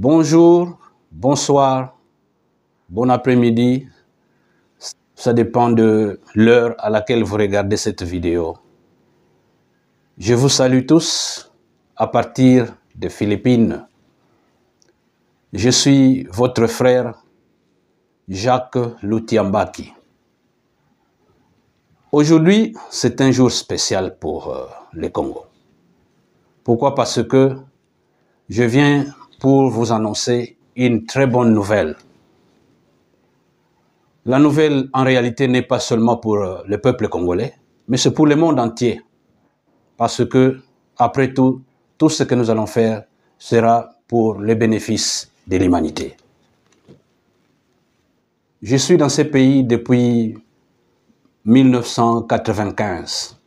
Bonjour, bonsoir, bon après-midi. Ça dépend de l'heure à laquelle vous regardez cette vidéo. Je vous salue tous à partir des Philippines. Je suis votre frère Jacques Lutiambaki. Aujourd'hui, c'est un jour spécial pour le Congo. Pourquoi? Parce que je viens pour vous annoncer une très bonne nouvelle. La nouvelle, en réalité, n'est pas seulement pour le peuple congolais, mais c'est pour le monde entier. Parce que, après tout, tout ce que nous allons faire sera pour le bénéfice de l'humanité. Je suis dans ce pays depuis 1995.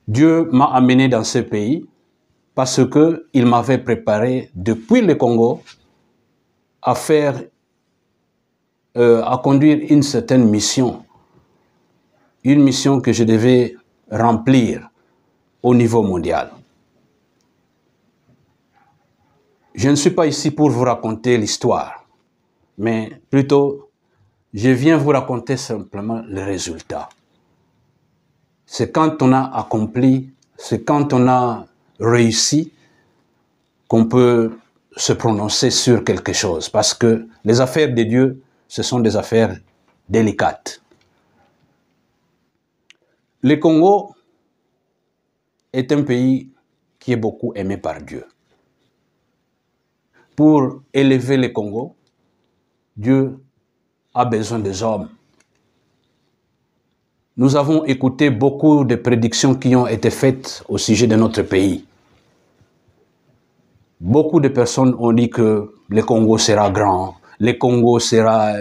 Dieu m'a amené dans ce pays parce qu'il m'avait préparé depuis le Congo à conduire une certaine mission. Une mission que je devais remplir au niveau mondial. Je ne suis pas ici pour vous raconter l'histoire, mais plutôt, je viens vous raconter simplement le résultat. C'est quand on a accompli, c'est quand on a réussi qu'on peut se prononcer sur quelque chose. Parce que les affaires de Dieu, ce sont des affaires délicates. Le Congo est un pays qui est beaucoup aimé par Dieu. Pour élever le Congo, Dieu a besoin des hommes. Nous avons écouté beaucoup de prédictions qui ont été faites au sujet de notre pays. Beaucoup de personnes ont dit que le Congo sera grand, le Congo sera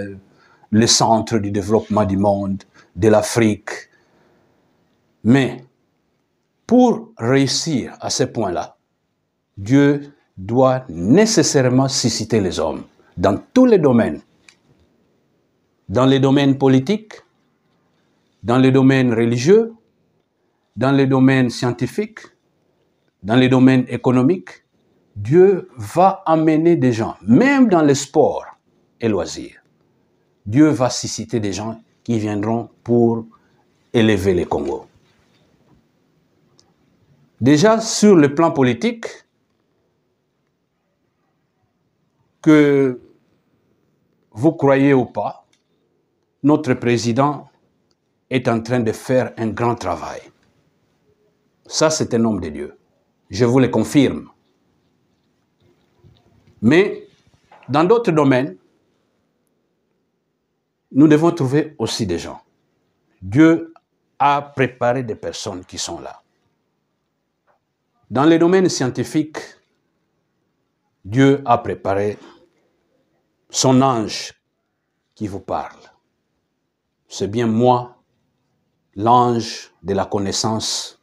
le centre du développement du monde, de l'Afrique. Mais pour réussir à ce point-là, Dieu doit nécessairement susciter les hommes dans tous les domaines. Dans les domaines politiques, dans les domaines religieux, dans les domaines scientifiques, dans les domaines économiques. Dieu va amener des gens, même dans les sports et loisirs. Dieu va susciter des gens qui viendront pour élever le Congo. Déjà, sur le plan politique, que vous croyez ou pas, notre président est en train de faire un grand travail. Ça, c'est un homme de Dieu. Je vous le confirme. Mais dans d'autres domaines, nous devons trouver aussi des gens. Dieu a préparé des personnes qui sont là. Dans les domaines scientifiques, Dieu a préparé son ange qui vous parle. C'est bien moi, l'ange de la connaissance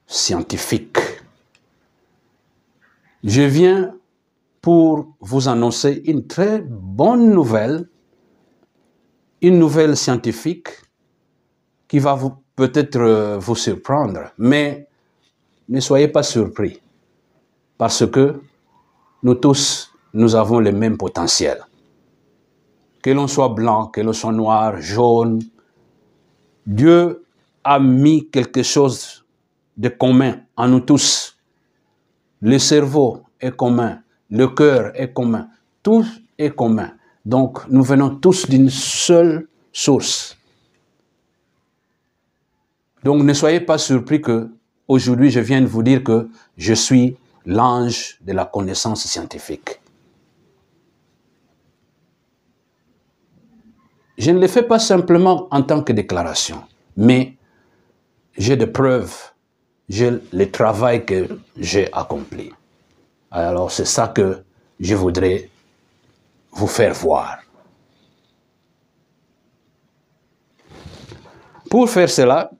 scientifique. Je viens pour vous annoncer une très bonne nouvelle, une nouvelle scientifique qui va peut-être vous surprendre, mais ne soyez pas surpris, parce que nous tous, nous avons le même potentiel. Que l'on soit blanc, que l'on soit noir, jaune, Dieu a mis quelque chose de commun en nous tous. Le cerveau est commun, le cœur est commun, tout est commun. Donc, nous venons tous d'une seule source. Donc, ne soyez pas surpris que aujourd'hui, je viens de vous dire que je suis l'ange de la connaissance scientifique. Je ne le fais pas simplement en tant que déclaration, mais j'ai des preuves, j'ai le travail que j'ai accompli. Alors, c'est ça que je voudrais vous faire voir. Pour faire cela,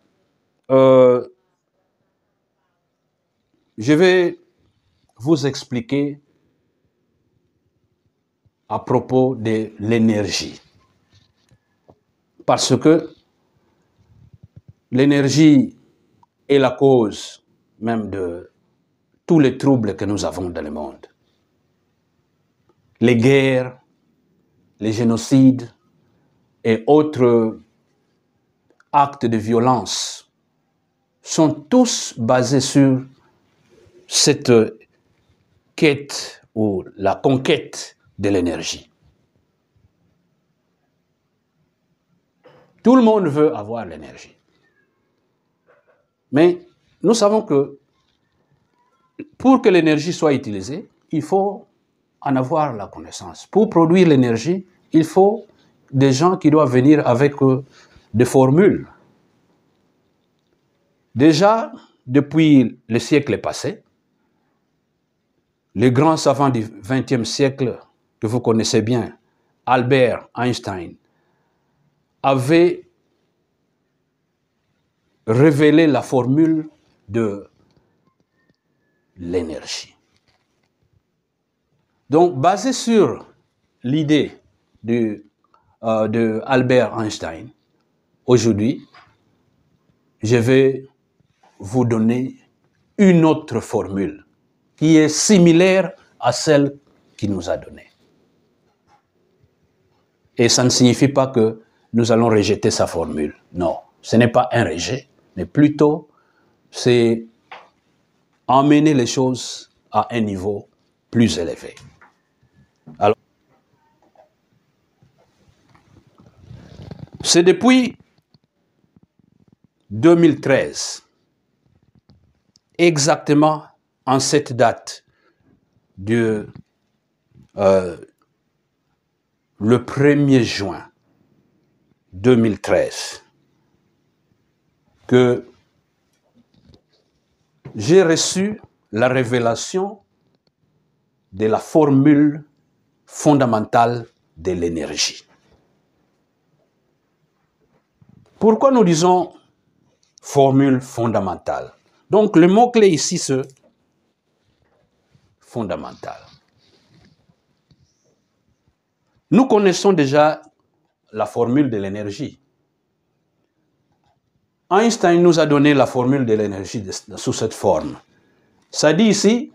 je vais vous expliquer à propos de l'énergie. Parce que l'énergie est la cause même de tous les troubles que nous avons dans le monde. les guerres, les génocides et autres actes de violence sont tous basés sur cette quête ou la conquête de l'énergie. Tout le monde veut avoir l'énergie. Mais nous savons que pour que l'énergie soit utilisée, il faut en avoir la connaissance. Pour produire l'énergie, il faut des gens qui doivent venir avec des formules. Déjà, depuis le siècle passé, les grands savants du XXe siècle que vous connaissez bien, Albert Einstein, avaient révélé la formule de l'énergie. Donc, basé sur l'idée de Albert Einstein, aujourd'hui, je vais vous donner une autre formule qui est similaire à celle qu'il nous a donnée. Et ça ne signifie pas que nous allons rejeter sa formule. Non, ce n'est pas un rejet, mais plutôt c'est emmener les choses à un niveau plus élevé. Alors, c'est depuis 2013, exactement en cette date le 1er juin 2013, que j'ai reçu la révélation de la formule fondamentale de l'énergie. Pourquoi nous disons formule fondamentale? Donc le mot-clé ici, c'est fondamental. Nous connaissons déjà la formule de l'énergie. Einstein nous a donné la formule de l'énergie sous cette forme. Ça dit ici,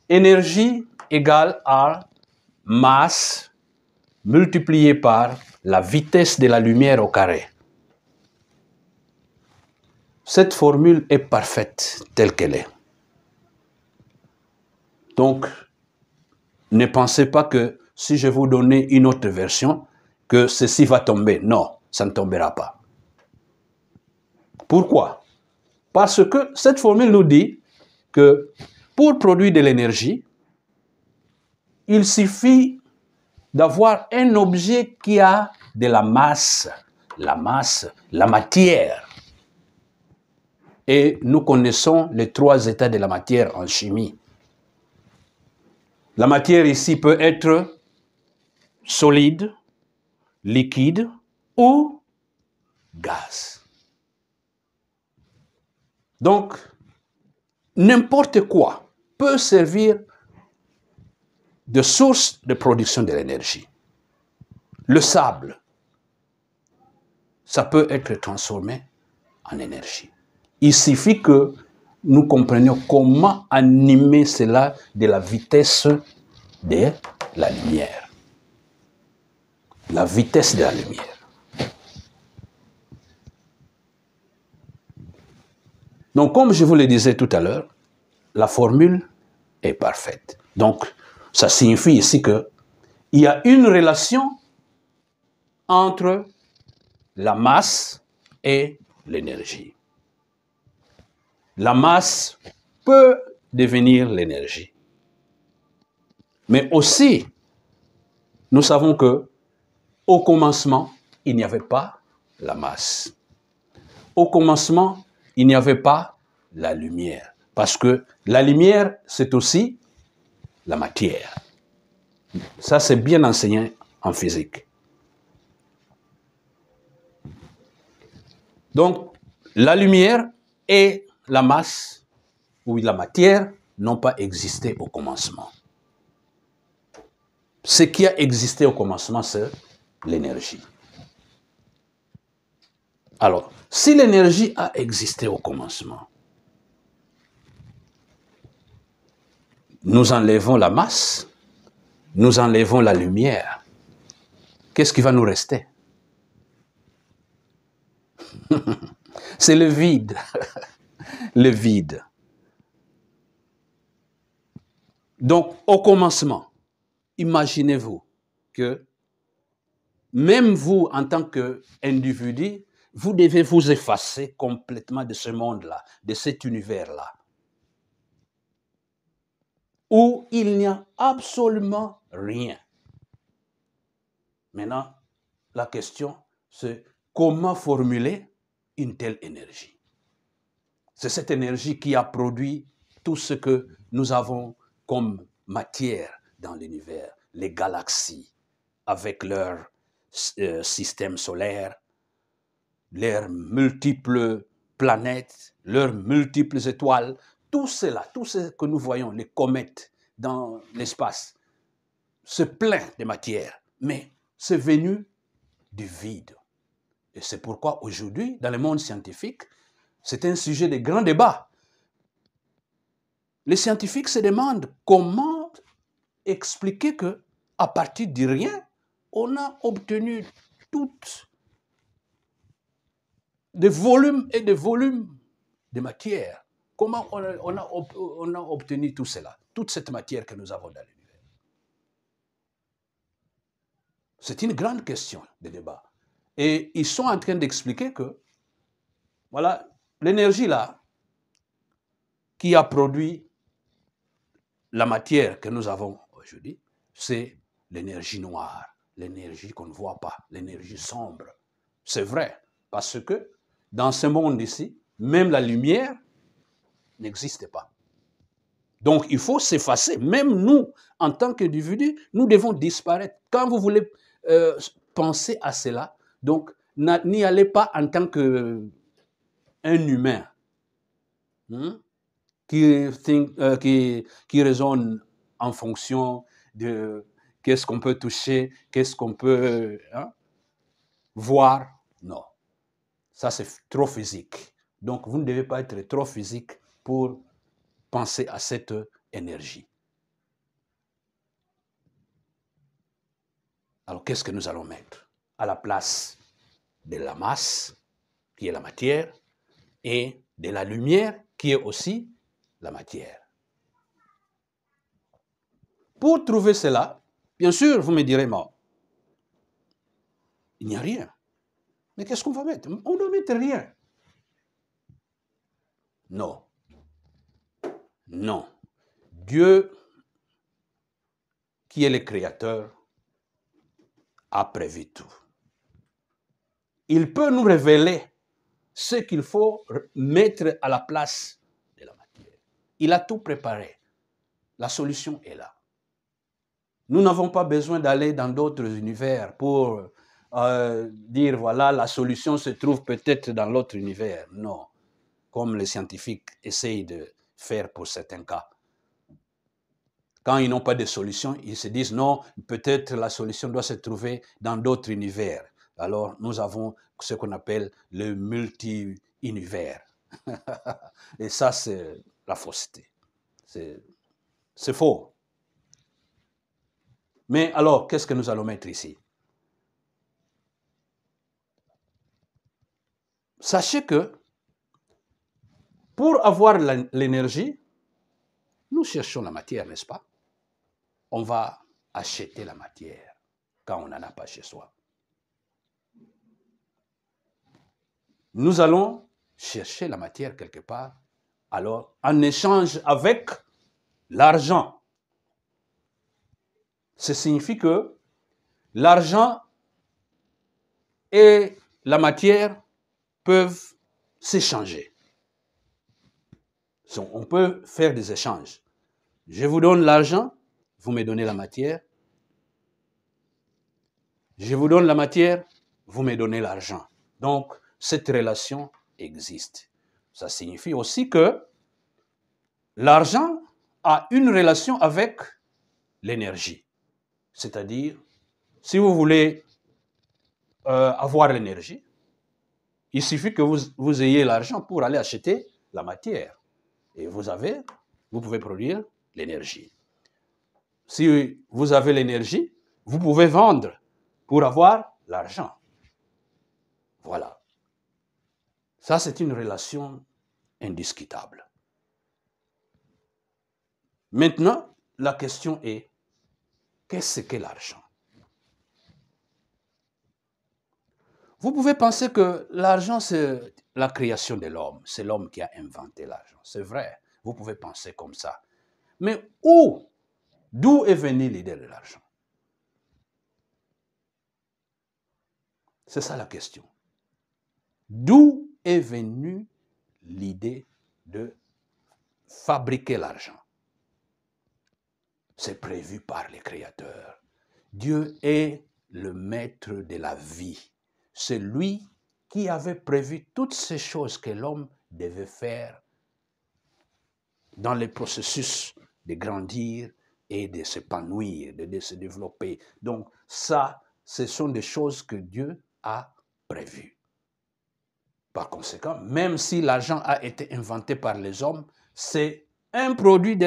énergie égale à masse multipliée par la vitesse de la lumière au carré. Cette formule est parfaite telle qu'elle est. Donc, ne pensez pas que si je vous donne une autre version, que ceci va tomber. Non, ça ne tombera pas. Pourquoi? Parce que cette formule nous dit que pour produire de l'énergie, il suffit d'avoir un objet qui a de la masse, la matière. Et nous connaissons les 3 états de la matière en chimie. La matière ici peut être solide, liquide ou gaz. Donc, n'importe quoi peut servir de source de production de l'énergie. Le sable, ça peut être transformé en énergie. Il suffit que nous comprenions comment animer cela de la vitesse de la lumière. La vitesse de la lumière. Donc, comme je vous le disais tout à l'heure, la formule est parfaite. Donc, ça signifie ici qu'il y a une relation entre la masse et l'énergie. La masse peut devenir l'énergie. Mais aussi, nous savons que au commencement, il n'y avait pas la masse. Au commencement, il n'y avait pas la lumière. Parce que la lumière, c'est aussi la matière. Ça, c'est bien enseigné en physique. Donc, la lumière et la masse, ou la matière, n'ont pas existé au commencement. Ce qui a existé au commencement, c'est l'énergie. Alors, si l'énergie a existé au commencement, nous enlevons la masse, nous enlevons la lumière, qu'est-ce qui va nous rester? C'est le vide. Le vide. Donc, au commencement, imaginez-vous que même vous, en tant qu'individu, vous devez vous effacer complètement de ce monde-là, de cet univers-là, où il n'y a absolument rien. Maintenant, la question, c'est comment formuler une telle énergie? C'est cette énergie qui a produit tout ce que nous avons comme matière dans l'univers, les galaxies, avec leur système solaire, leurs multiples planètes, leurs multiples étoiles, tout cela, tout ce que nous voyons, les comètes dans l'espace, c'est plein de matière, mais c'est venu du vide. Et c'est pourquoi aujourd'hui, dans le monde scientifique, c'est un sujet de grand débat. Les scientifiques se demandent comment expliquer que, à partir de rien, on a obtenu toutes des volumes et des volumes de matière. Comment on a obtenu tout cela, toute cette matière que nous avons dans l'univers? C'est une grande question de débat. Et ils sont en train d'expliquer que, voilà, l'énergie là, qui a produit la matière que nous avons aujourd'hui, c'est l'énergie noire, l'énergie qu'on ne voit pas, l'énergie sombre. C'est vrai, parce que dans ce monde ici, même la lumière n'existe pas. Donc il faut s'effacer. Même nous, en tant qu'individus, nous devons disparaître. Quand vous voulez penser à cela, donc n'y allez pas en tant qu'un humain. Qui raisonne en fonction de qu'est-ce qu'on peut toucher, qu'est-ce qu'on peut voir. Non, ça c'est trop physique. Donc vous ne devez pas être trop physique pour penser à cette énergie. Alors qu'est-ce que nous allons mettre à la place de la masse, qui est la matière, et de la lumière, qui est aussi la matière? Pour trouver cela, bien sûr, vous me direz, non, il n'y a rien. Mais qu'est-ce qu'on va mettre? On ne doit mettre rien. Non. Non. Dieu, qui est le Créateur, a prévu tout. Il peut nous révéler ce qu'il faut mettre à la place de la matière. Il a tout préparé. La solution est là. Nous n'avons pas besoin d'aller dans d'autres univers pour dire, voilà, la solution se trouve peut-être dans l'autre univers. Non. Comme les scientifiques essayent de faire pour certains cas. Quand ils n'ont pas de solution, ils se disent, non, peut-être la solution doit se trouver dans d'autres univers. Alors, nous avons ce qu'on appelle le multi-univers. Et ça, c'est la fausseté. C'est faux. Mais alors, qu'est-ce que nous allons mettre ici? Sachez que pour avoir l'énergie, nous cherchons la matière, n'est-ce pas? On va acheter la matière quand on n'en a pas chez soi. Nous allons chercher la matière quelque part, alors en échange avec l'argent. Ça signifie que l'argent et la matière peuvent s'échanger. On peut faire des échanges. Je vous donne l'argent, vous me donnez la matière. Je vous donne la matière, vous me donnez l'argent. Donc, cette relation existe. Ça signifie aussi que l'argent a une relation avec l'énergie. C'est-à-dire, si vous voulez avoir l'énergie, il suffit que vous ayez l'argent pour aller acheter la matière. Et vous pouvez produire l'énergie. si vous avez l'énergie, vous pouvez vendre pour avoir l'argent. Voilà. Ça, c'est une relation indiscutable. Maintenant, la question est, qu'est-ce que l'argent? Vous pouvez penser que l'argent, c'est la création de l'homme. C'est l'homme qui a inventé l'argent. C'est vrai, vous pouvez penser comme ça. Mais d'où est venue l'idée de l'argent? C'est ça la question. D'où est venue l'idée de fabriquer l'argent? C'est prévu par les créateurs. Dieu est le maître de la vie. C'est lui qui avait prévu toutes ces choses que l'homme devait faire dans le processus de grandir et de s'épanouir, de se développer. Donc ça, ce sont des choses que Dieu a prévues. Par conséquent, même si l'argent a été inventé par les hommes, c'est un produit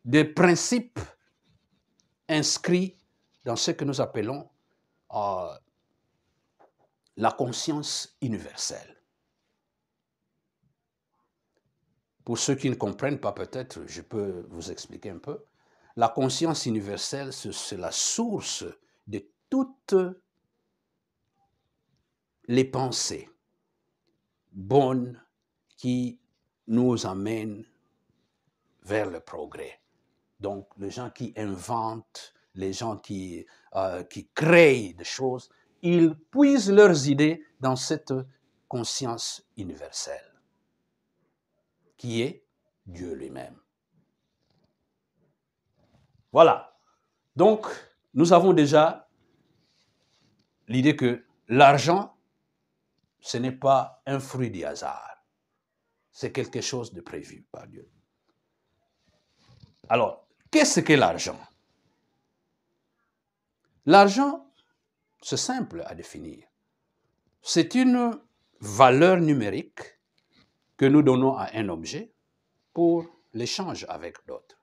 des principes inscrits dans ce que nous appelons la conscience universelle. Pour ceux qui ne comprennent pas, peut-être, je peux vous expliquer un peu. La conscience universelle, c'est la source de toutes les pensées bonnes qui nous amènent vers le progrès. Donc, les gens qui inventent, les gens qui créent des choses, ils puisent leurs idées dans cette conscience universelle, qui est Dieu lui-même. Voilà. Donc, nous avons déjà l'idée que l'argent, ce n'est pas un fruit du hasard. C'est quelque chose de prévu par Dieu. Alors, qu'est-ce que l'argent? L'argent, c'est simple à définir. C'est une valeur numérique que nous donnons à un objet pour l'échange avec d'autres.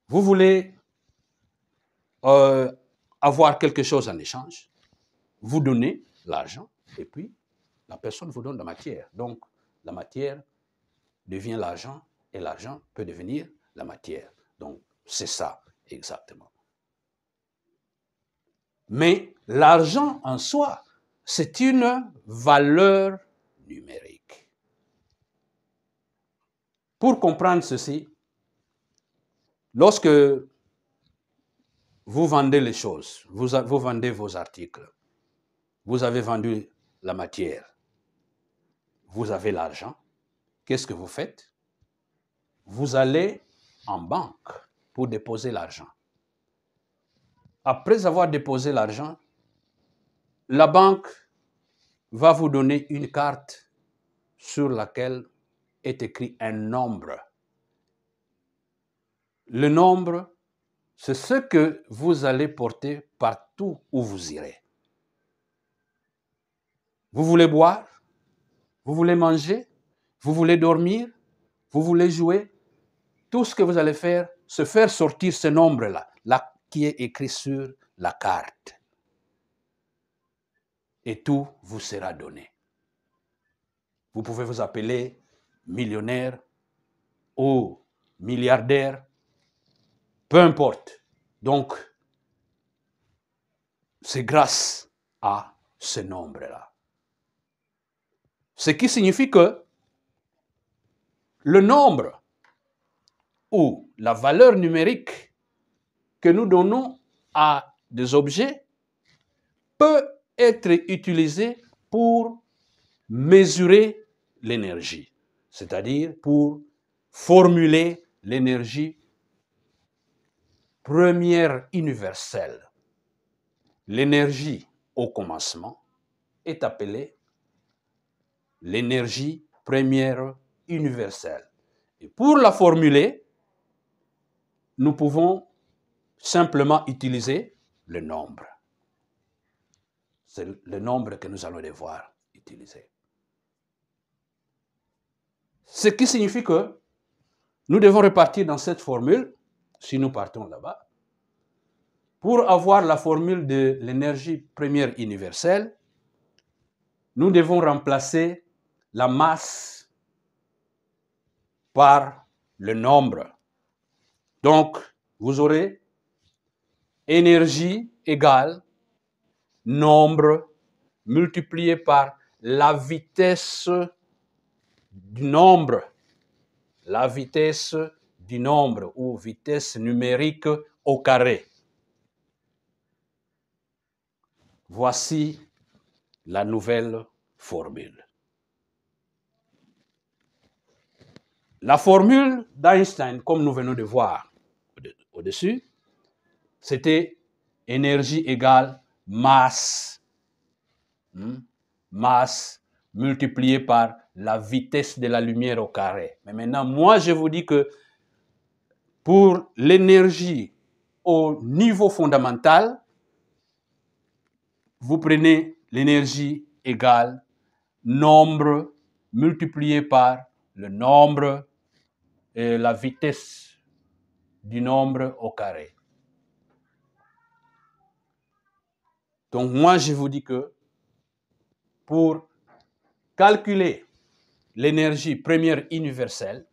Vous voulez avoir quelque chose en échange, vous donnez l'argent et puis la personne vous donne la matière. Donc, la matière devient l'argent et l'argent peut devenir la matière. Donc, c'est ça exactement. Mais l'argent en soi, c'est une valeur numérique. Pour comprendre ceci, lorsque vous vendez les choses, vous vendez vos articles, vous avez vendu la matière, vous avez l'argent, qu'est-ce que vous faites? Vous allez en banque pour déposer l'argent. Après avoir déposé l'argent, la banque va vous donner une carte sur laquelle est écrit un nombre. Le nombre, c'est ce que vous allez porter partout où vous irez. Vous voulez boire? Vous voulez manger? Vous voulez dormir? Vous voulez jouer? Tout ce que vous allez faire, c'est faire sortir ce nombre-là, là, qui est écrit sur la carte. Et tout vous sera donné. Vous pouvez vous appeler millionnaire ou milliardaire, peu importe. Donc, c'est grâce à ce nombre-là. Ce qui signifie que le nombre ou la valeur numérique que nous donnons à des objets peut être utilisé pour mesurer l'énergie, c'est-à-dire pour formuler l'énergie première universelle. L'énergie au commencement est appelée l'énergie première universelle. Et pour la formuler, nous pouvons simplement utiliser le nombre. C'est le nombre que nous allons devoir utiliser. Ce qui signifie que nous devons repartir dans cette formule si nous partons là-bas, pour avoir la formule de l'énergie première universelle, nous devons remplacer la masse par le nombre. Donc, vous aurez énergie égale nombre multiplié par la vitesse du nombre. La vitesse du nombre ou vitesse numérique au carré. Voici la nouvelle formule. La formule d'Einstein, comme nous venons de voir au-dessus, c'était énergie égale masse. Masse multipliée par la vitesse de la lumière au carré. Mais maintenant, moi, je vous dis que pour l'énergie au niveau fondamental, vous prenez l'énergie égale nombre multiplié par le nombre et la vitesse du nombre au carré. Donc moi, je vous dis que pour calculer l'énergie première universelle,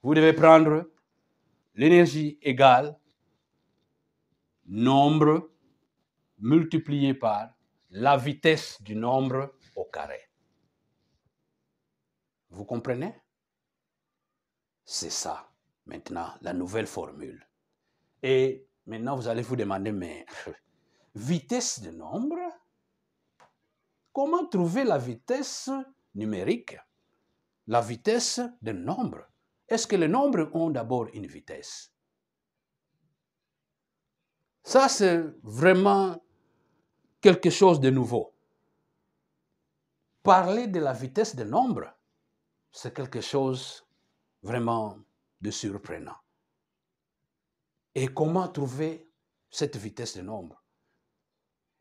vous devez prendre l'énergie égale nombre multiplié par la vitesse du nombre au carré. Vous comprenez? C'est ça, maintenant, la nouvelle formule. Et maintenant, vous allez vous demander, mais vitesse de nombre? Comment trouver la vitesse numérique? La vitesse de nombre? Est-ce que les nombres ont d'abord une vitesse? Ça, c'est vraiment quelque chose de nouveau. Parler de la vitesse de nombre, c'est quelque chose vraiment de surprenant. Et comment trouver cette vitesse de nombre?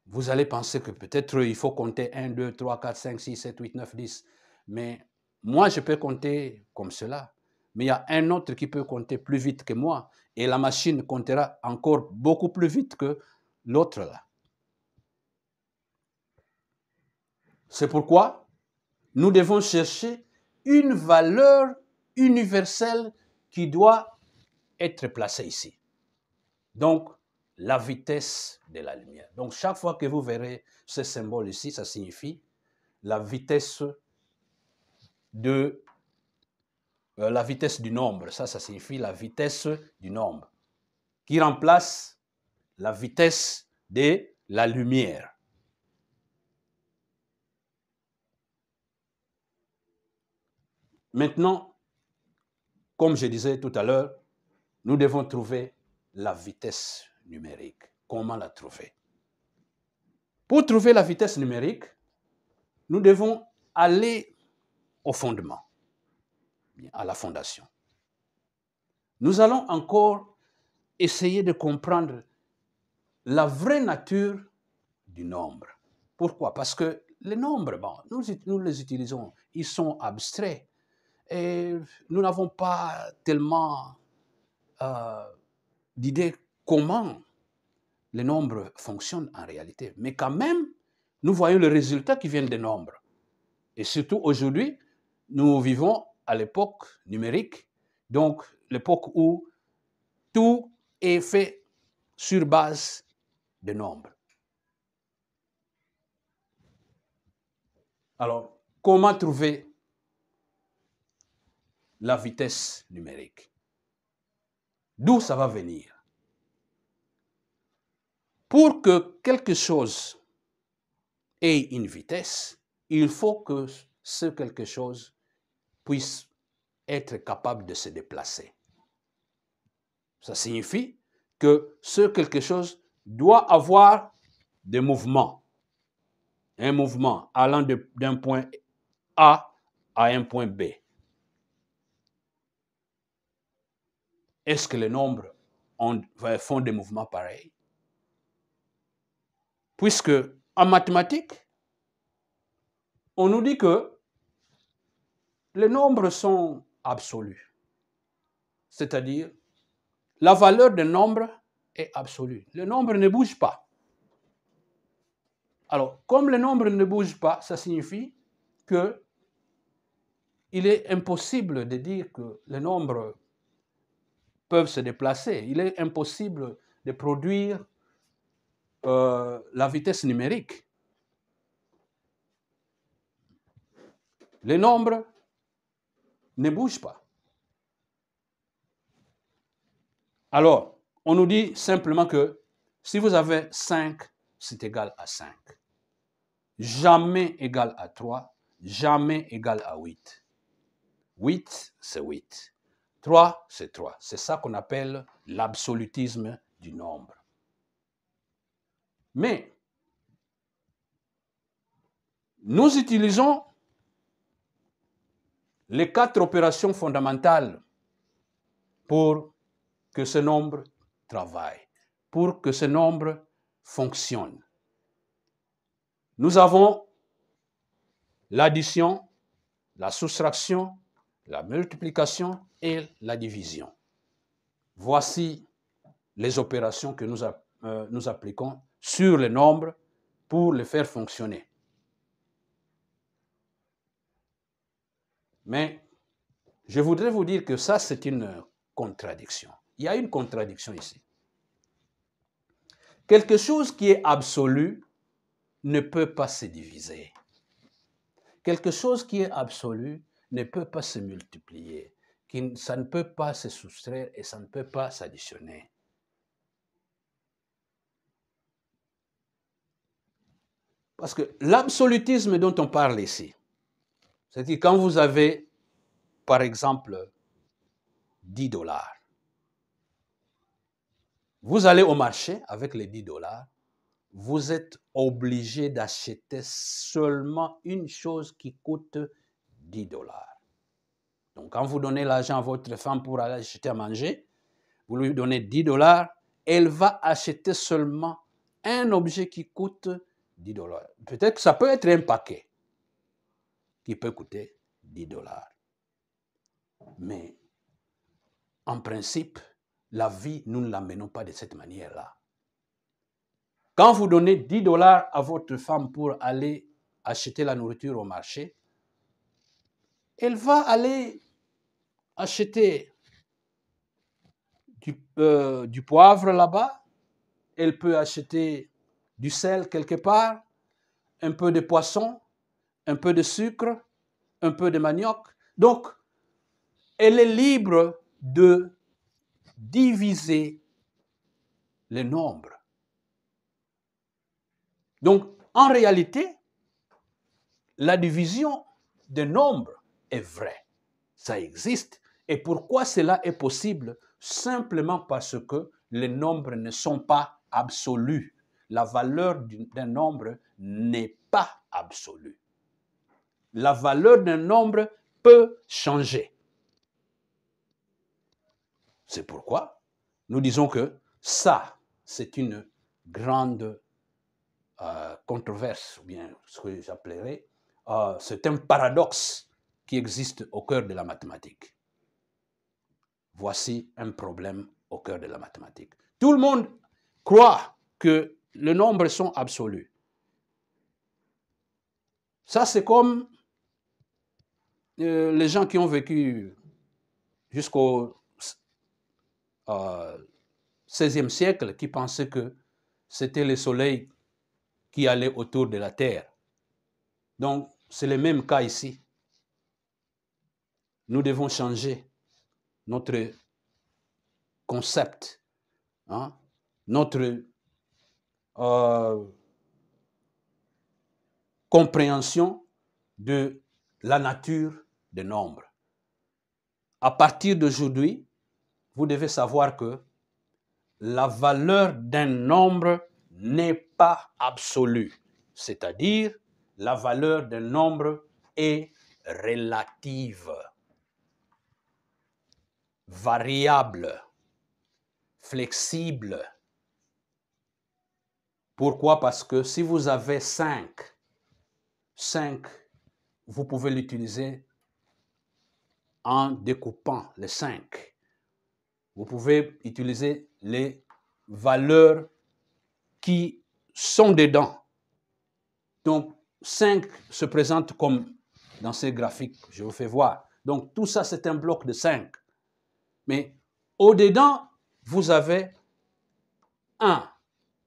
Vous allez penser que peut-être il faut compter 1, 2, 3, 4, 5, 6, 7, 8, 9, 10. Mais moi, je peux compter comme cela. Mais il y a un autre qui peut compter plus vite que moi. Et la machine comptera encore beaucoup plus vite que l'autre là. C'est pourquoi nous devons chercher une valeur universelle qui doit être placée ici. Donc, la vitesse de la lumière. Donc, chaque fois que vous verrez ce symbole ici, ça signifie la vitesse du nombre. Ça signifie la vitesse du nombre qui remplace la vitesse de la lumière. Maintenant, comme je disais tout à l'heure, nous devons trouver la vitesse numérique. Comment la trouver? Pour trouver la vitesse numérique, nous devons aller au fondement, à la fondation. Nous allons encore essayer de comprendre la vraie nature du nombre. Pourquoi? Parce que les nombres, bon, nous les utilisons, ils sont abstraits et nous n'avons pas tellement d'idée comment les nombres fonctionnent en réalité. Mais quand même, nous voyons le résultat qui vient des nombres. Et surtout aujourd'hui, nous vivons à l'époque numérique, donc l'époque où tout est fait sur base de nombres. Alors, comment trouver la vitesse numérique? D'où ça va venir? Pour que quelque chose ait une vitesse, il faut que ce quelque chose puisse être capable de se déplacer. Ça signifie que ce quelque chose doit avoir des mouvements. Un mouvement allant d'un point A à un point B. Est-ce que les nombres font des mouvements pareils? Puisque en mathématiques, on nous dit que les nombres sont absolus. C'est-à-dire, la valeur d'un nombre est absolue. Le nombre ne bouge pas. Alors, comme le nombre ne bouge pas, ça signifie que il est impossible de dire que les nombres peuvent se déplacer. Il est impossible de produire la vitesse numérique. Les nombres ne bougent pas. Alors, on nous dit simplement que si vous avez 5, c'est égal à 5. Jamais égal à 3, jamais égal à 8. 8, c'est 8. 3, c'est 3. C'est ça qu'on appelle l'absolutisme du nombre. Mais nous utilisons les 4 opérations fondamentales pour que ce nombre travaille, pour que ce nombre fonctionne. Nous avons l'addition, la soustraction, la multiplication et la division. Voici les opérations que nous appliquons sur les nombres pour les faire fonctionner. Mais je voudrais vous dire que ça, c'est une contradiction. Il y a une contradiction ici. Quelque chose qui est absolu ne peut pas se diviser. Quelque chose qui est absolu ne peut pas se multiplier. Ça ne peut pas se soustraire et ça ne peut pas s'additionner. Parce que l'absolutisme dont on parle ici, c'est-à-dire quand vous avez, par exemple, 10 $, vous allez au marché avec les 10 $, vous êtes obligé d'acheter seulement une chose qui coûte 10 $. Donc, quand vous donnez l'argent à votre femme pour aller acheter à manger, vous lui donnez 10 $, elle va acheter seulement un objet qui coûte 10 $. Peut-être que ça peut être un paquet qui peut coûter 10 $. Mais, en principe, la vie, nous ne la menons pas de cette manière-là. Quand vous donnez 10 $ à votre femme pour aller acheter la nourriture au marché, elle va aller acheter du poivre là-bas, elle peut acheter du sel quelque part, un peu de poisson, un peu de sucre, un peu de manioc. Donc, elle est libre de diviser les nombres. Donc, en réalité, la division des nombres est vraie. Ça existe. Et pourquoi cela est possible? Simplement parce que les nombres ne sont pas absolus. La valeur d'un nombre n'est pas absolue. La valeur d'un nombre peut changer. C'est pourquoi nous disons que ça, c'est une grande controverse, ou bien ce que j'appellerais, c'est un paradoxe qui existe au cœur de la mathématique. Voici un problème au cœur de la mathématique. Tout le monde croit que les nombres sont absolus. Ça, c'est comme les gens qui ont vécu jusqu'au XVIe siècle, qui pensaient que c'était le soleil qui allait autour de la Terre. Donc, c'est le même cas ici. Nous devons changer notre concept, notre compréhension de la nature des nombres. À partir d'aujourd'hui, vous devez savoir que la valeur d'un nombre n'est pas absolue, c'est-à-dire la valeur d'un nombre est relative, variable, flexible. Pourquoi? Parce que si vous avez 5, vous pouvez l'utiliser en découpant les 5. vous pouvez utiliser les valeurs qui sont dedans. Donc, 5 se présente comme dans ces graphiques, je vous fais voir. Donc, tout ça, c'est un bloc de 5. Mais au-dedans, vous avez 1,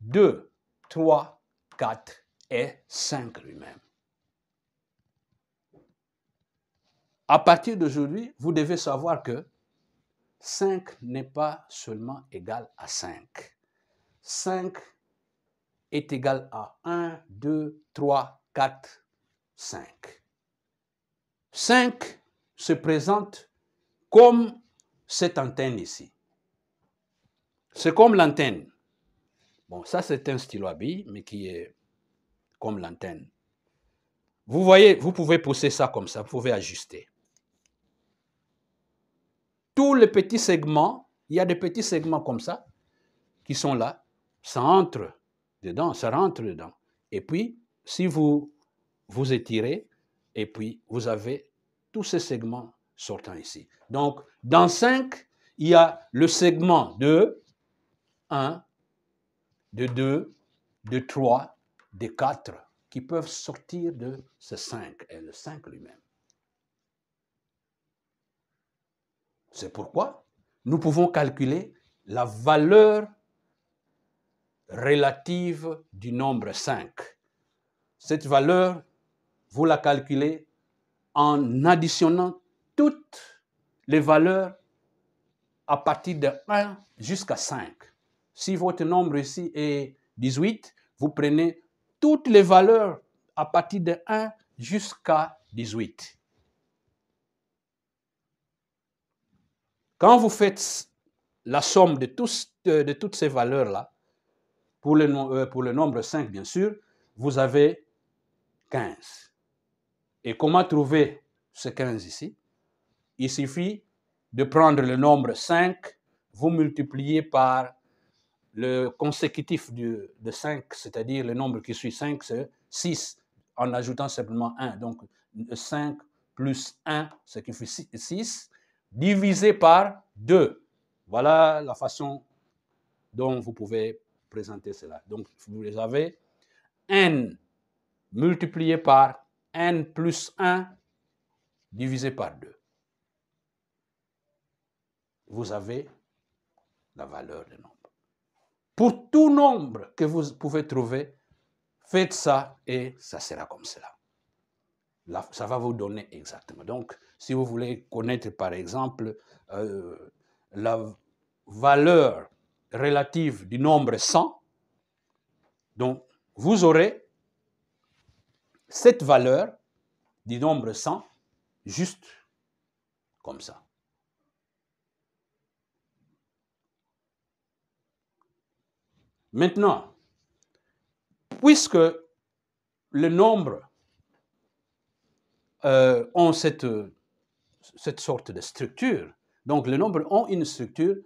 2, 3, 4 et 5 lui-même. À partir d'aujourd'hui, vous devez savoir que 5 n'est pas seulement égal à 5. 5 est égal à 1, 2, 3, 4, 5. 5 se présente comme cette antenne ici. C'est comme l'antenne. Bon, ça c'est un stylo à billes, mais qui est comme l'antenne. Vous voyez, vous pouvez pousser ça comme ça, vous pouvez ajuster. Tous les petits segments, il y a des petits segments comme ça, qui sont là, ça entre dedans, ça rentre dedans. Et puis, si vous étirez, et puis vous avez tous ces segments sortant ici. Donc, dans 5, il y a le segment de 1, de 2, de 3, de 4, qui peuvent sortir de ce 5, et le 5 lui-même. C'est pourquoi nous pouvons calculer la valeur relative du nombre 5. Cette valeur, vous la calculez en additionnant toutes les valeurs à partir de 1 jusqu'à 5. Si votre nombre ici est 18, vous prenez toutes les valeurs à partir de 1 jusqu'à 18. Quand vous faites la somme de toutes ces valeurs-là, pour le nombre 5, bien sûr, vous avez 15. Et comment trouver ce 15 ici? Il suffit de prendre le nombre 5, vous multipliez par le consécutif de 5, c'est-à-dire le nombre qui suit 5, c'est 6, en ajoutant simplement 1. Donc 5 plus 1, ce qui fait 6, divisé par 2. Voilà la façon dont vous pouvez présenter cela. Donc vous les avez n multiplié par n plus 1 divisé par 2. Vous avez la valeur du nombre. Pour tout nombre que vous pouvez trouver, faites ça et ça sera comme cela. Là, ça va vous donner exactement. Donc, si vous voulez connaître, par exemple, la valeur relative du nombre 100, donc vous aurez cette valeur du nombre 100 juste comme ça. Maintenant, puisque le nombre ont cette sorte de structure, donc les nombres ont une structure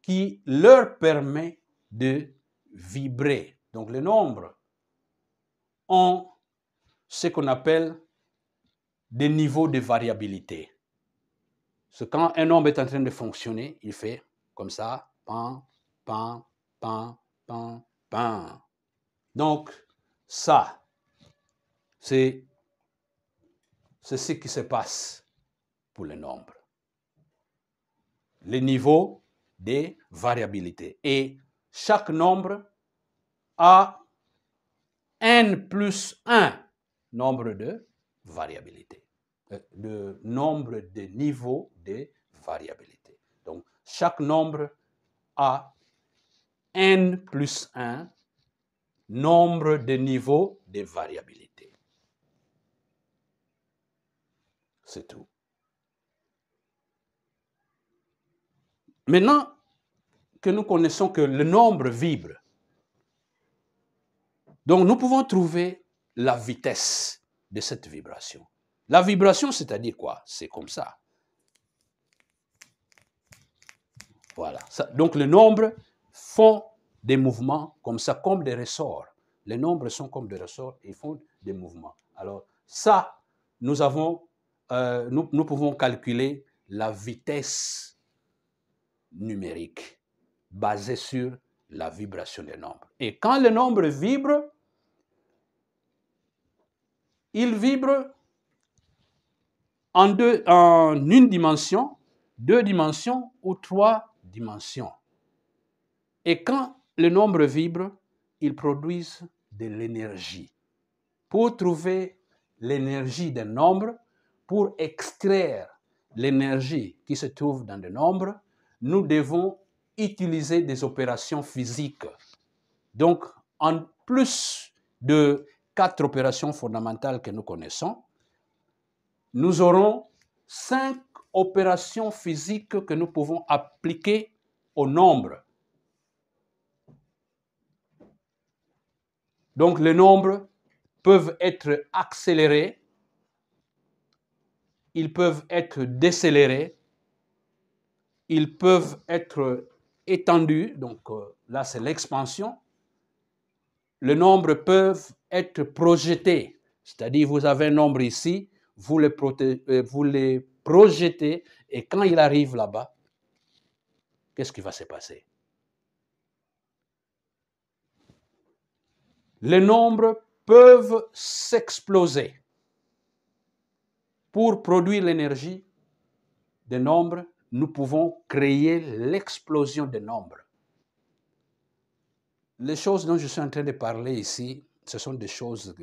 qui leur permet de vibrer. Donc les nombres ont ce qu'on appelle des niveaux de variabilité. C'est quand un nombre est en train de fonctionner, il fait comme ça, pan, pan, pan, pan, pan. Donc ça, c'est ce qui se passe pour les nombres. Les niveaux de variabilité. Et chaque nombre a n plus 1 nombre de variabilité, de nombre de niveaux de variabilité. Donc, chaque nombre a n plus 1 nombre de niveaux de variabilité. C'est tout. Maintenant que nous connaissons que le nombre vibre, donc nous pouvons trouver la vitesse de cette vibration. La vibration, c'est-à-dire quoi? C'est comme ça. Voilà. Ça, donc les nombres font des mouvements comme ça, comme des ressorts. Les nombres sont comme des ressorts et font des mouvements. Alors ça, nous pouvons calculer la vitesse numérique basé sur la vibration des nombres. Et quand le nombre vibre, il vibre en une dimension, 2 dimensions ou 3 dimensions. Et quand le nombre vibre, il produit de l'énergie. Pour trouver l'énergie des nombres, pour extraire l'énergie qui se trouve dans le nombre, nous devons utiliser des opérations physiques. Donc, en plus de 4 opérations fondamentales que nous connaissons, nous aurons 5 opérations physiques que nous pouvons appliquer au nombre. Donc, les nombres peuvent être accélérés, ils peuvent être décélérés, ils peuvent être étendus, donc là c'est l'expansion. Les nombres peuvent être projetés, c'est-à-dire vous avez un nombre ici, vous les projetez et quand il arrive là-bas, qu'est-ce qui va se passer? Les nombres peuvent s'exploser. Pour produire l'énergie des nombres, nous pouvons créer l'explosion des nombres. Les choses dont je suis en train de parler ici, ce sont des choses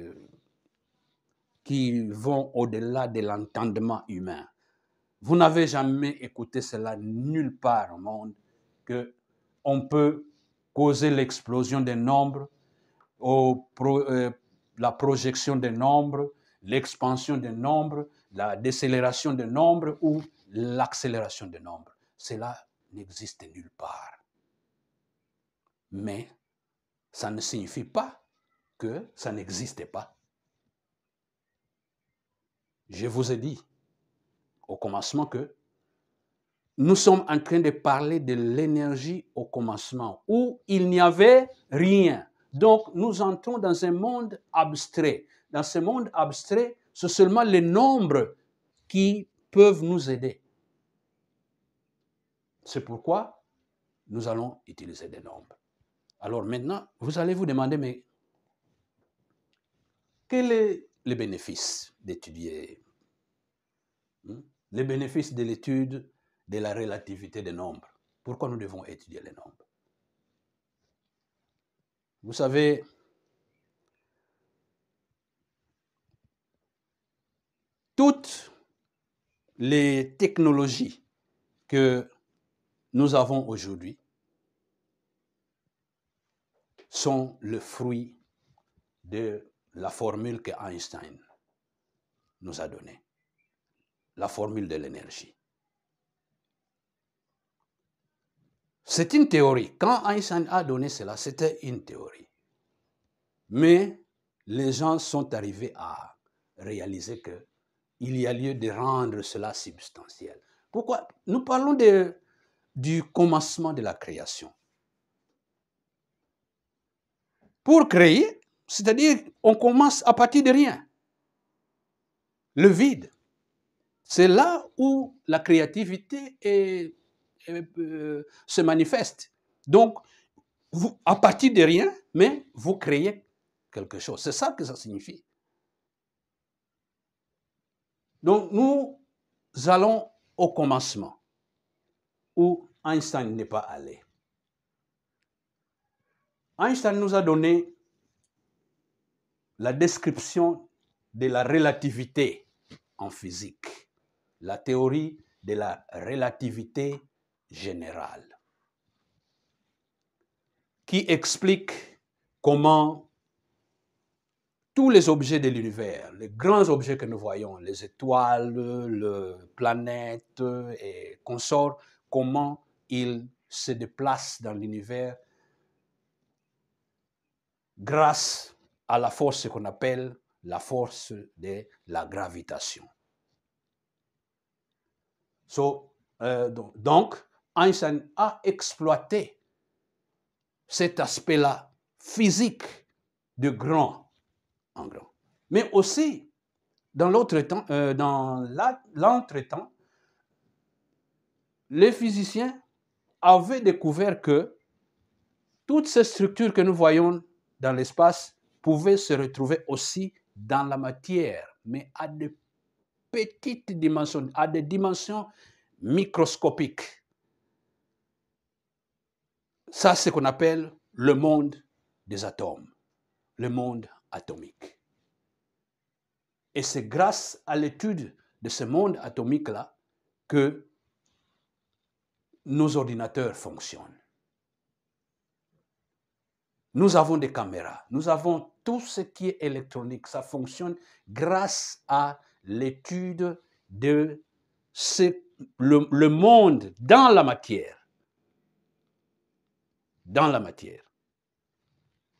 qui vont au-delà de l'entendement humain. Vous n'avez jamais écouté cela nulle part au monde, qu'on peut causer l'explosion des nombres, la projection des nombres, l'expansion des nombres, la décélération des nombres ou l'accélération des nombres. Cela n'existe nulle part. Mais ça ne signifie pas que ça n'existe pas. Je vous ai dit au commencement que nous sommes en train de parler de l'énergie au commencement, où il n'y avait rien. Donc, nous entrons dans un monde abstrait. Dans ce monde abstrait, c'est seulement les nombres qui peuvent nous aider. C'est pourquoi nous allons utiliser des nombres. Alors maintenant, vous allez vous demander, mais quel est le bénéfice d'étudier? Le bénéfice de l'étude de la relativité des nombres. Pourquoi nous devons étudier les nombres? Vous savez, toutes les technologies que nous avons aujourd'hui sont le fruit de la formule que Einstein nous a donnée, la formule de l'énergie. C'est une théorie. Quand Einstein a donné cela, c'était une théorie. Mais les gens sont arrivés à réaliser qu'il y a lieu de rendre cela substantiel. Pourquoi? Nous parlons du commencement de la création. Pour créer, c'est-à-dire on commence à partir de rien. Le vide. C'est là où la créativité se manifeste. Donc, à partir de rien, mais vous créez quelque chose. C'est ça que ça signifie. Donc, nous allons au commencement, où Einstein n'est pas allé. Einstein nous a donné la description de la relativité en physique, la théorie de la relativité générale, qui explique comment tous les objets de l'univers, les grands objets que nous voyons, les étoiles, les planètes et consorts, comment ils se déplacent dans l'univers grâce à la force qu'on appelle la force de la gravitation. Donc, Einstein a exploité cet aspect-là physique de grand en grand. Mais aussi, dans l'entretemps, les physiciens avait découvert que toutes ces structures que nous voyons dans l'espace pouvaient se retrouver aussi dans la matière, mais à de petites dimensions, à des dimensions microscopiques. Ça, c'est ce qu'on appelle le monde des atomes, le monde atomique. Et c'est grâce à l'étude de ce monde atomique-là que nos ordinateurs fonctionnent. Nous avons des caméras, nous avons tout ce qui est électronique. Ça fonctionne grâce à l'étude de le monde dans la matière. Dans la matière.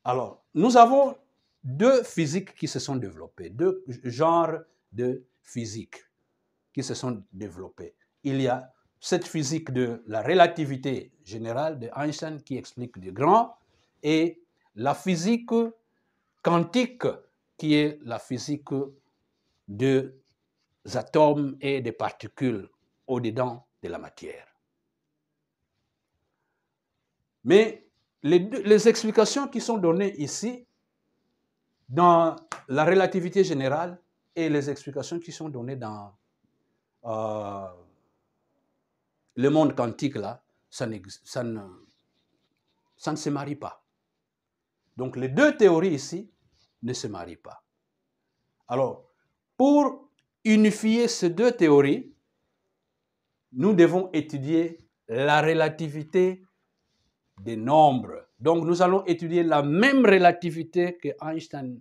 Alors, nous avons deux physiques qui se sont développées, deux genres de physique qui se sont développés. Il y a cette physique de la relativité générale de Einstein qui explique le grand et la physique quantique qui est la physique des atomes et des particules au-dedans de la matière. Mais les explications qui sont données ici dans la relativité générale et les explications qui sont données dans le monde quantique, là, ça ne se marie pas. Donc les deux théories ici ne se marient pas. Alors, pour unifier ces deux théories, nous devons étudier la relativité des nombres. Donc nous allons étudier la même relativité que Einstein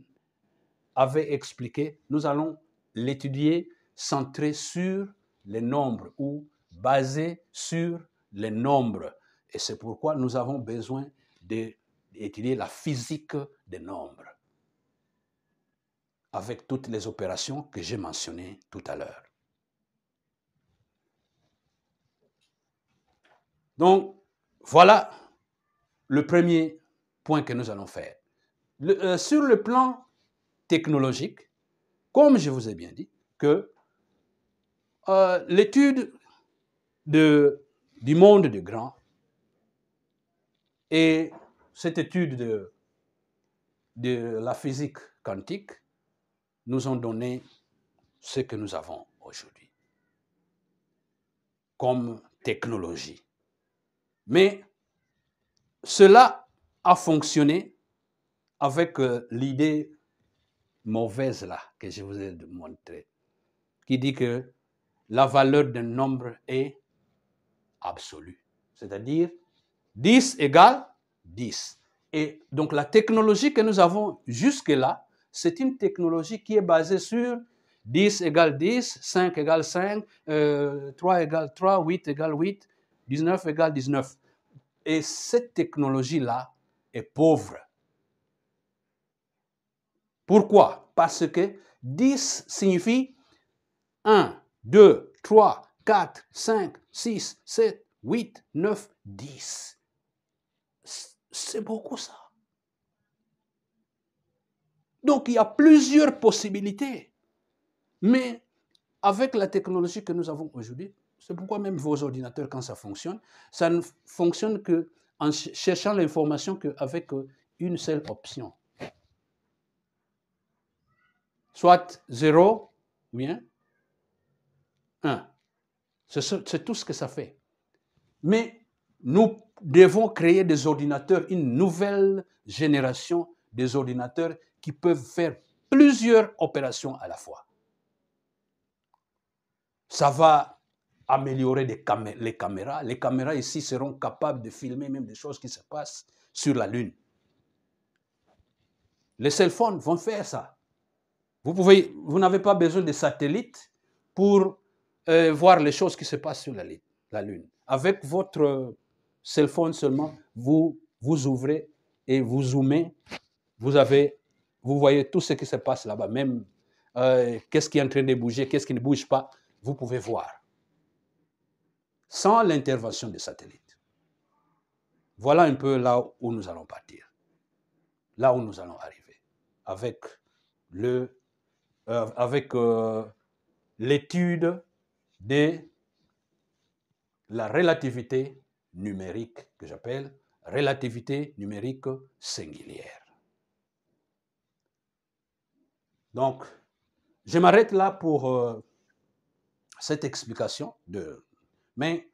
avait expliquée. Nous allons l'étudier centré sur les nombres ou basé sur les nombres. Et c'est pourquoi nous avons besoin d'étudier la physique des nombres avec toutes les opérations que j'ai mentionnées tout à l'heure. Donc, voilà le premier point que nous allons faire. Sur le plan technologique, comme je vous ai bien dit, que l'étude du monde du grand et cette étude de la physique quantique nous ont donné ce que nous avons aujourd'hui comme technologie. Mais cela a fonctionné avec l'idée mauvaise là que je vous ai montrée, qui dit que la valeur d'un nombre est absolue. C'est-à-dire 10 égale 10. Et donc la technologie que nous avons jusque-là, c'est une technologie qui est basée sur 10 égale 10, 5 égale 5, 3 égale 3, 8 égale 8, 19 égale 19. Et cette technologie-là est pauvre. Pourquoi? Parce que 10 signifie 1, 2, 3, 4, 5, 6, 7, 8, 9, 10. C'est beaucoup ça. Donc il y a plusieurs possibilités. Mais avec la technologie que nous avons aujourd'hui, c'est pourquoi même vos ordinateurs, quand ça ne fonctionne qu'en cherchant l'information qu'avec une seule option. Soit 0 ou bien 1. C'est tout ce que ça fait. Mais nous devons créer des ordinateurs, une nouvelle génération des ordinateurs qui peuvent faire plusieurs opérations à la fois. Ça va améliorer les caméras. Les caméras ici seront capables de filmer même des choses qui se passent sur la Lune. Les cell phones vont faire ça. Vous n'avez pas besoin de satellites pour voir les choses qui se passent sur la Lune. Avec votre cell phone seulement, vous ouvrez et vous zoomez, vous voyez tout ce qui se passe là-bas, même qu'est-ce qui est en train de bouger, qu'est-ce qui ne bouge pas, vous pouvez voir. Sans l'intervention des satellites. Voilà un peu là où nous allons partir. Là où nous allons arriver. Avec l'étude de la relativité numérique que j'appelle relativité numérique singulière. Donc, je m'arrête là pour cette explication. Mais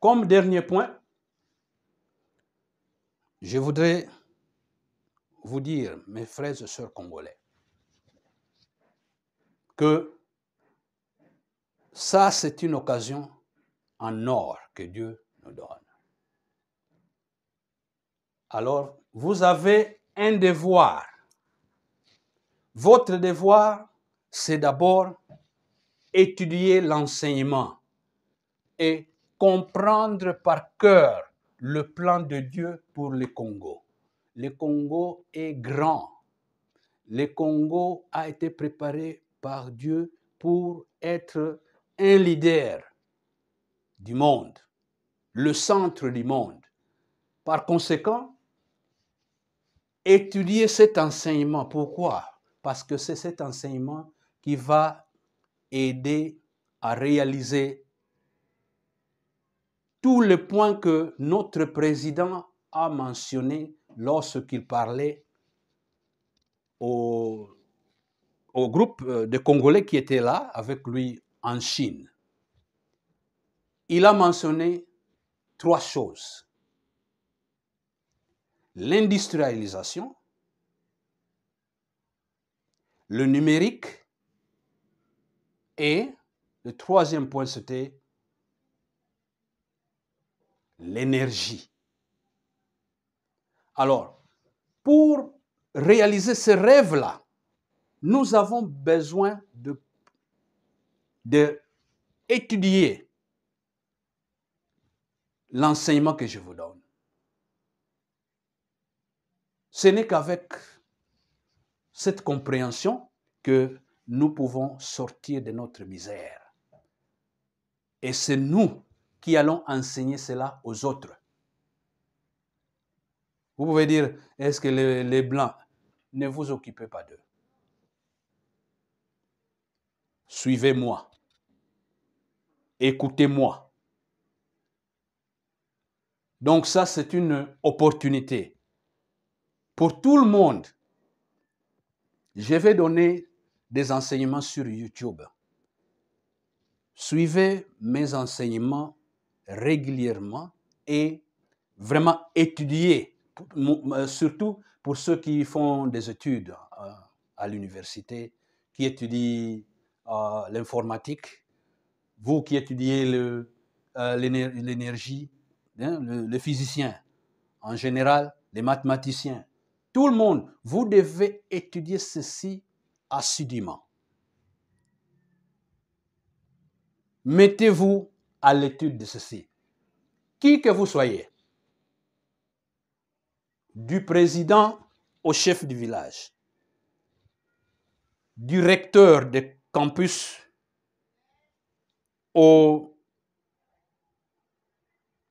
comme dernier point, je voudrais vous dire, mes frères et sœurs congolais, que ça, c'est une occasion en or que Dieu nous donne. Alors, vous avez un devoir. Votre devoir, c'est d'abord étudier l'enseignement et comprendre par cœur le plan de Dieu pour le Congo. Le Congo est grand. Le Congo a été préparé par Dieu pour être un leader du monde, le centre du monde. Par conséquent, étudier cet enseignement. Pourquoi? Parce que c'est cet enseignement qui va aider à réaliser tous les points que notre président a mentionnés lorsqu'il parlait au groupe de Congolais qui étaient là avec lui en Chine. Il a mentionné 3 choses. L'industrialisation, le numérique et le 3e point, c'était l'énergie. Alors, pour réaliser ce rêve-là, nous avons besoin d'étudier l'enseignement que je vous donne. Ce n'est qu'avec cette compréhension que nous pouvons sortir de notre misère. Et c'est nous qui allons enseigner cela aux autres. Vous pouvez dire, est-ce que les Blancs, ne vous occupez pas d'eux. Suivez-moi. Écoutez-moi. Donc ça, c'est une opportunité pour tout le monde. Je vais donner des enseignements sur YouTube. Suivez mes enseignements régulièrement et vraiment étudiez, surtout pour ceux qui font des études à l'université, qui étudient l'informatique, vous qui étudiez l'énergie, le physicien, en général, les mathématiciens, tout le monde, vous devez étudier ceci assidûment. Mettez-vous à l'étude de ceci. Qui que vous soyez, du président au chef du village, du recteur de campus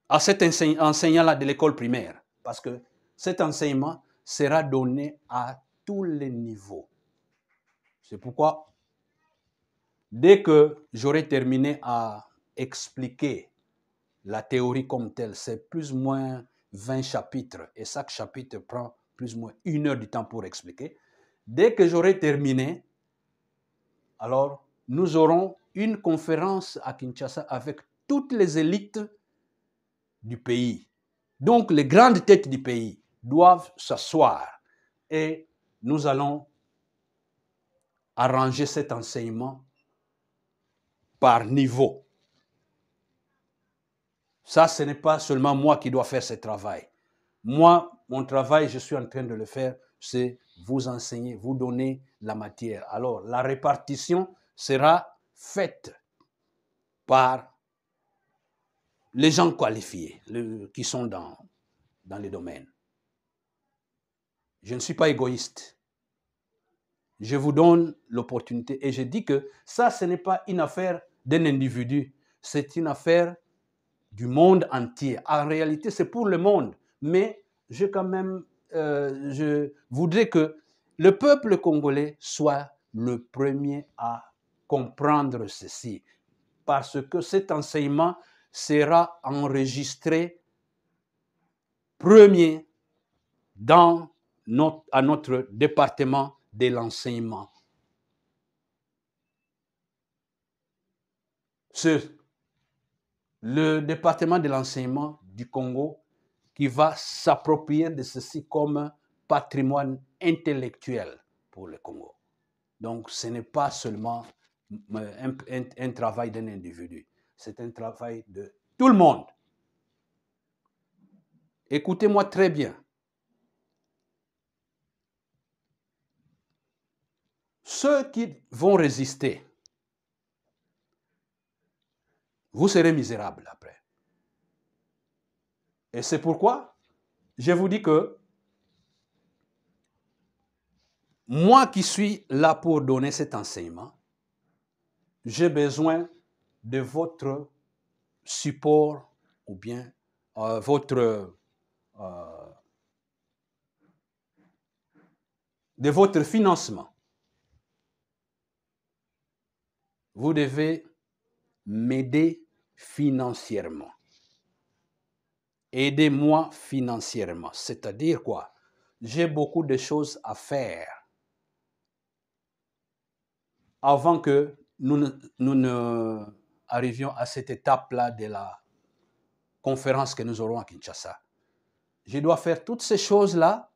à cet enseignant-là de l'école primaire, parce que cet enseignement sera donné à tous les niveaux. C'est pourquoi, dès que j'aurai terminé à expliquer la théorie comme telle, c'est plus ou moins 20 chapitres, et chaque chapitre prend plus ou moins 1 heure du temps pour expliquer. Dès que j'aurai terminé, alors nous aurons une conférence à Kinshasa avec toutes les élites du pays. Donc les grandes têtes du pays doivent s'asseoir et nous allons arranger cet enseignement par niveau. Ça, ce n'est pas seulement moi qui dois faire ce travail. Moi, mon travail, je suis en train de le faire, c'est vous enseigner, vous donner la matière. Alors, la répartition sera faite par les gens qualifiés qui sont dans les domaines. Je ne suis pas égoïste. Je vous donne l'opportunité et je dis que ça, ce n'est pas une affaire d'un individu, c'est une affaire du monde entier. En réalité, c'est pour le monde, mais je voudrais que le peuple congolais soit le premier à comprendre ceci. parce que cet enseignement sera enregistré premier à notre département de l'enseignement. Le département de l'enseignement du Congo qui va s'approprier de ceci comme patrimoine intellectuel pour le Congo. Donc, ce n'est pas seulement un travail d'un individu, c'est un travail de tout le monde. Écoutez-moi très bien. Ceux qui vont résister, vous serez misérables après. Et c'est pourquoi je vous dis que moi qui suis là pour donner cet enseignement, j'ai besoin de votre support ou bien de votre financement. Vous devez m'aider financièrement. Aidez-moi financièrement. C'est-à-dire quoi? J'ai beaucoup de choses à faire avant que nous ne arrivions à cette étape-là de la conférence que nous aurons à Kinshasa. Je dois faire toutes ces choses-là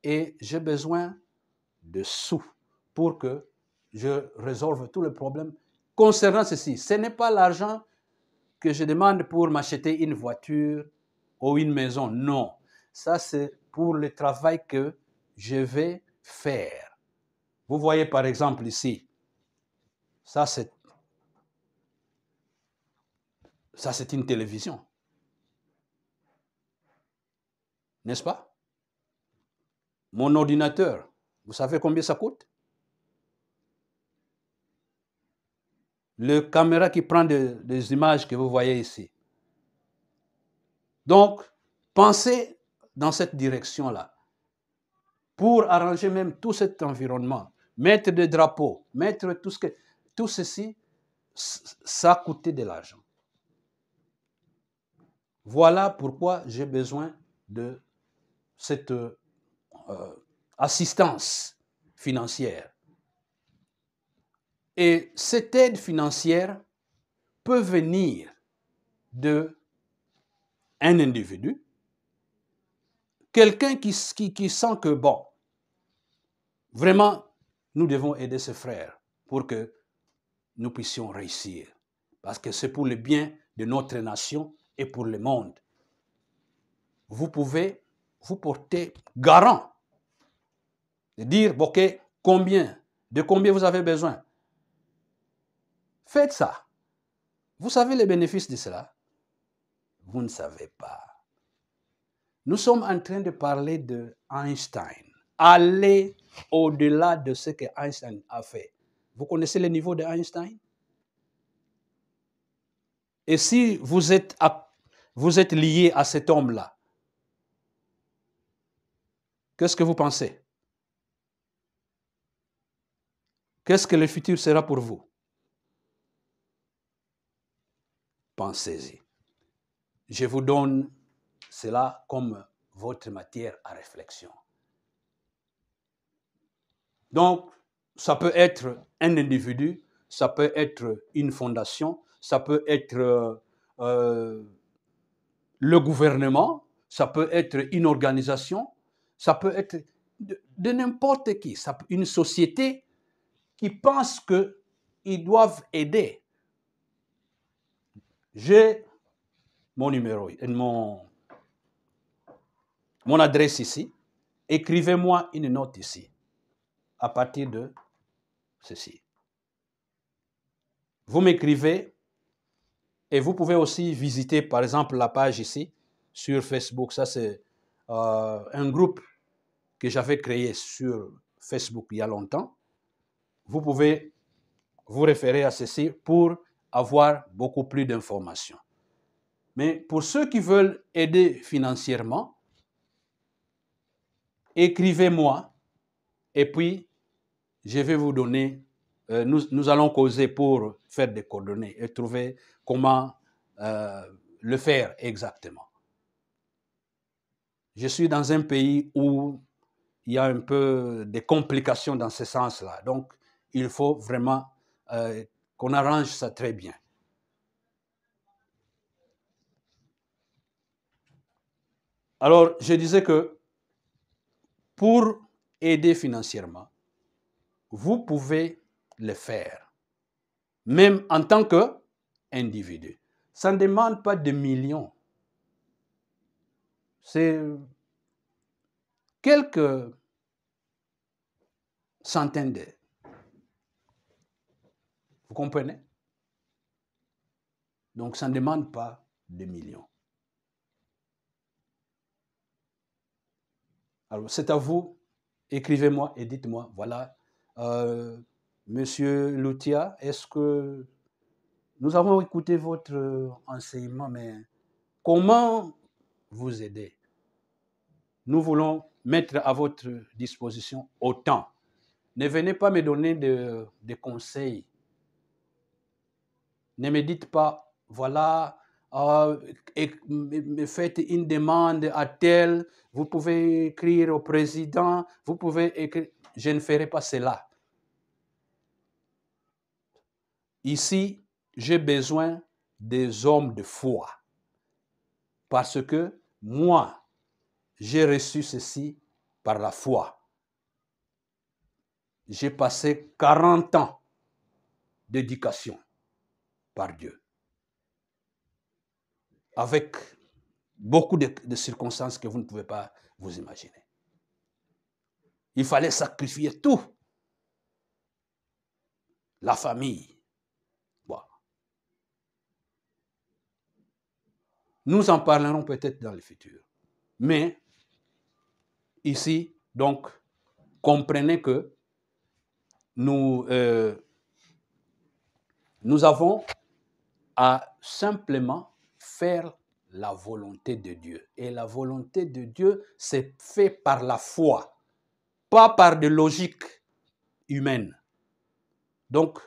et j'ai besoin de sous pour que je résolve tous les problèmes concernant ceci. Ce n'est pas l'argent que je demande pour m'acheter une voiture ou une maison. Non, ça c'est pour le travail que je vais faire. Vous voyez par exemple ici, ça c'est une télévision. N'est-ce pas? Mon ordinateur, vous savez combien ça coûte? Le caméra qui prend des images que vous voyez ici. Donc, pensez dans cette direction-là. Pour arranger même tout cet environnement, mettre des drapeaux, mettre tout ceci, ça a coûté de l'argent. Voilà pourquoi j'ai besoin de cette assistance financière. Et cette aide financière peut venir d'un individu, quelqu'un qui sent que, bon, vraiment, nous devons aider ce frère pour que nous puissions réussir. Parce que c'est pour le bien de notre nation et pour le monde. Vous pouvez vous porter garant de dire, ok, de combien vous avez besoin. Faites ça. Vous savez les bénéfices de cela? Vous ne savez pas. Nous sommes en train de parler de Einstein. Allez au-delà de ce que Einstein a fait. Vous connaissez le niveau de Einstein? Et si vous êtes lié à cet homme-là, qu'est-ce que vous pensez? Qu'est-ce que le futur sera pour vous? Pensez-y. Je vous donne cela comme votre matière à réflexion. Donc, ça peut être un individu, ça peut être une fondation, ça peut être le gouvernement, ça peut être une organisation, ça peut être de n'importe qui, une société qui pense qu'ils doivent aider. J'ai mon numéro, mon adresse ici. Écrivez-moi une note ici, à partir de ceci. Vous m'écrivez et vous pouvez aussi visiter, par exemple, la page ici sur Facebook. Ça, c'est un groupe que j'avais créé sur Facebook il y a longtemps. Vous pouvez vous référer à ceci pour avoir beaucoup plus d'informations. Mais pour ceux qui veulent aider financièrement, écrivez-moi et puis je vais vous donner nous allons causer pour faire des coordonnées et trouver comment le faire exactement. Je suis dans un pays où il y a un peu des complications dans ce sens-là. Donc, il faut vraiment qu'on arrange ça très bien. Alors, je disais que pour aider financièrement, vous pouvez le faire, même en tant qu'individu. Ça ne demande pas de millions. C'est quelques centaines d'euros. Vous comprenez? Donc, ça ne demande pas de millions. Alors, c'est à vous. Écrivez-moi et dites-moi, voilà, Monsieur Loutia, est-ce que nous avons écouté votre enseignement, mais comment vous aider? Nous voulons mettre à votre disposition autant. Ne venez pas me donner des conseils. Ne me dites pas, voilà, me faites une demande à tel, vous pouvez écrire au président, vous pouvez écrire. Je ne ferai pas cela. Ici, j'ai besoin des hommes de foi. Parce que moi, j'ai reçu ceci par la foi. J'ai passé 40 ans d'éducation par Dieu. Avec beaucoup de circonstances que vous ne pouvez pas vous imaginer. Il fallait sacrifier tout. La famille. Bon. Nous en parlerons peut-être dans le futur. Mais ici, donc, comprenez que nous avons à simplement faire la volonté de Dieu. Et la volonté de Dieu, c'est fait par la foi, pas par de logique humaine. Donc,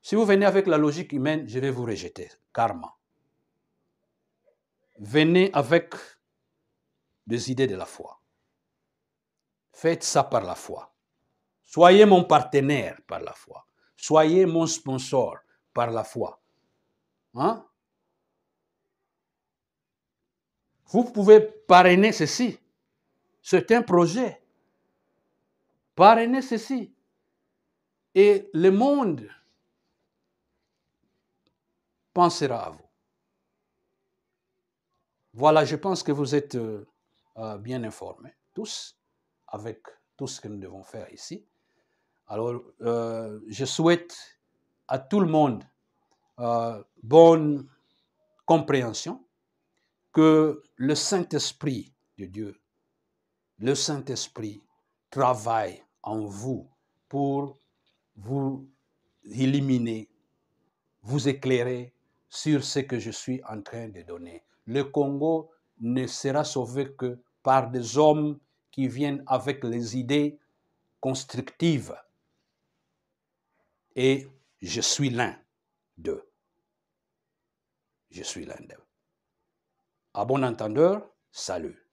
si vous venez avec la logique humaine, je vais vous rejeter, carrément. Venez avec des idées de la foi. Faites ça par la foi. Soyez mon partenaire par la foi. Soyez mon sponsor par la foi. Hein? Vous pouvez parrainer ceci. C'est un projet. Parrainer ceci. Et le monde pensera à vous. Voilà, je pense que vous êtes bien informés, tous, avec tout ce que nous devons faire ici. Alors, je souhaite à tout le monde bonne compréhension, que le Saint-Esprit de Dieu, le Saint-Esprit travaille en vous pour vous illuminer, vous éclairer sur ce que je suis en train de donner. Le Congo ne sera sauvé que par des hommes qui viennent avec les idées constructives. Et je suis l'un d'eux. Je suis l'un d'eux. À bon entendeur, salut.